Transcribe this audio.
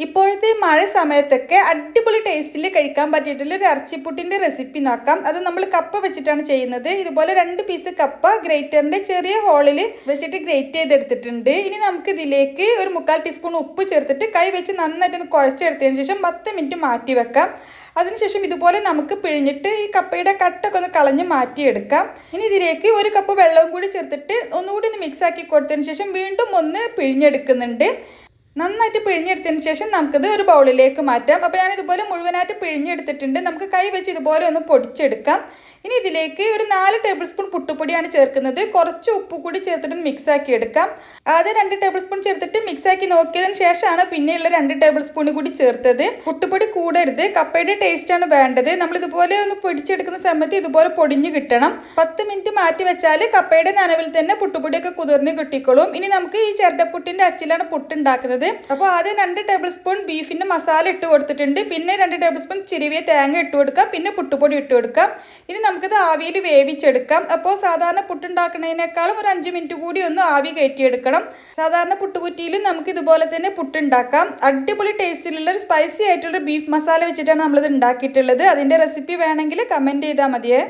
ഇപ്പോഴത്തെ മഴ സമയത്തൊക്കെ അടിപൊളി ടേസ്റ്റിൽ കഴിക്കാൻ പറ്റിയിട്ടുള്ള ഒരു ഇറച്ചിപ്പുട്ടിൻ്റെ റെസിപ്പി നോക്കാം. അത് നമ്മൾ കപ്പ വെച്ചിട്ടാണ് ചെയ്യുന്നത്. ഇതുപോലെ 2 പീസ് കപ്പ ഗ്രേറ്ററിൻ്റെ ചെറിയ ഹോളിൽ വെച്ചിട്ട് ഗ്രേറ്റ് ചെയ്തെടുത്തിട്ടുണ്ട്. ഇനി നമുക്ക് ഇതിലേക്ക് ഒരു 1/4 ടീസ്പൂൺ ഉപ്പ് ചേർത്തിട്ട് കൈ വെച്ച് നന്നായിട്ടൊന്ന് കുഴച്ചെടുത്തതിന് ശേഷം 10 മിനിറ്റ് മാറ്റി വെക്കാം. അതിനുശേഷം ഇതുപോലെ നമുക്ക് പിഴിഞ്ഞിട്ട് ഈ കപ്പയുടെ കട്ടൊക്കെ ഒന്ന് കളഞ്ഞ് മാറ്റിയെടുക്കാം. ഇനി ഇതിലേക്ക് 1 കപ്പ് വെള്ളവും കൂടി ചേർത്തിട്ട് ഒന്നുകൂടി ഒന്ന് മിക്സ് ആക്കി കൊടുത്തതിന് ശേഷം വീണ്ടും ഒന്ന് പിഴിഞ്ഞെടുക്കുന്നുണ്ട്. നന്നായിട്ട് പിഴിഞ്ഞെടുത്തതിന് ശേഷം നമുക്കിത് ഒരു ബൗളിലേക്ക് മാറ്റാം. അപ്പോൾ ഞാൻ ഇതുപോലെ മുഴുവനായിട്ട് പിഴിഞ്ഞെടുത്തിട്ടുണ്ട്. നമുക്ക് കൈ വെച്ച് ഇതുപോലെ ഒന്ന് പൊടിച്ചെടുക്കാം. ഇനി ഇതിലേക്ക് ഒരു 4 ടേബിൾ സ്പൂൺ പുട്ടുപൊടിയാണ് ചേർക്കുന്നത്. കുറച്ച് ഉപ്പ് കൂടി ചേർത്തിട്ട് മിക്സ് ആക്കി എടുക്കാം. ആദ്യം 2 ടേബിൾ സ്പൂൺ ചേർത്തിട്ട് മിക്സ് ആക്കി നോക്കിയതിന് ശേഷമാണ് പിന്നെയുള്ള 2 ടേബിൾ സ്പൂൺ കൂടി ചേർത്തത്. പുട്ടുപൊടി കൂടരുത്, കപ്പയുടെ ടേസ്റ്റാണ് വേണ്ടത്. നമ്മൾ ഇതുപോലെ ഒന്ന് പൊടിച്ചെടുക്കുന്ന സമയത്ത് ഇതുപോലെ പൊടിഞ്ഞ് കിട്ടണം. 10 മിനിറ്റ് മാറ്റി വെച്ചാൽ കപ്പയുടെ നനവിൽ തന്നെ പുട്ടുപൊടിയൊക്കെ കുതിർന്ന് കിട്ടിക്കോളും. ഇനി നമുക്ക് ഈ ചിരട്ടപ്പുട്ടിൻ്റെ അച്ചിലാണ് പുട്ടുണ്ടാക്കുന്നത്. അപ്പോൾ ആദ്യം 2 ടേബിൾ സ്പൂൺ ബീഫിൻ്റെ മസാല ഇട്ട് കൊടുത്തിട്ടുണ്ട്. പിന്നെ 2 ടേബിൾ സ്പൂൺ ചിരിവിയ തേങ്ങ ഇട്ട് കൊടുക്കാം. പിന്നെ പുട്ടുപൊടി ഇട്ട് കൊടുക്കാം. ഇനി നമുക്കിത് ആവിയിൽ വേവിച്ചെടുക്കാം. അപ്പോൾ സാധാരണ പുട്ടുണ്ടാക്കുന്നതിനേക്കാളും ഒരു 5 മിനിറ്റ് കൂടി ഒന്ന് ആവി കയറ്റിയെടുക്കണം. സാധാരണ പുട്ടുകുറ്റിയിൽ നമുക്ക് ഇതുപോലെ തന്നെ പുട്ടുണ്ടാക്കാം. അടിപൊളി ടേസ്റ്റിലുള്ള ഒരു സ്പൈസി ആയിട്ടുള്ള ബീഫ് മസാല വെച്ചിട്ടാണ് നമ്മളിത് ഉണ്ടാക്കിയിട്ടുള്ളത്. അതിൻ്റെ റെസിപ്പി വേണമെങ്കിൽ കമൻറ്റ് ചെയ്താൽ മതിയേ.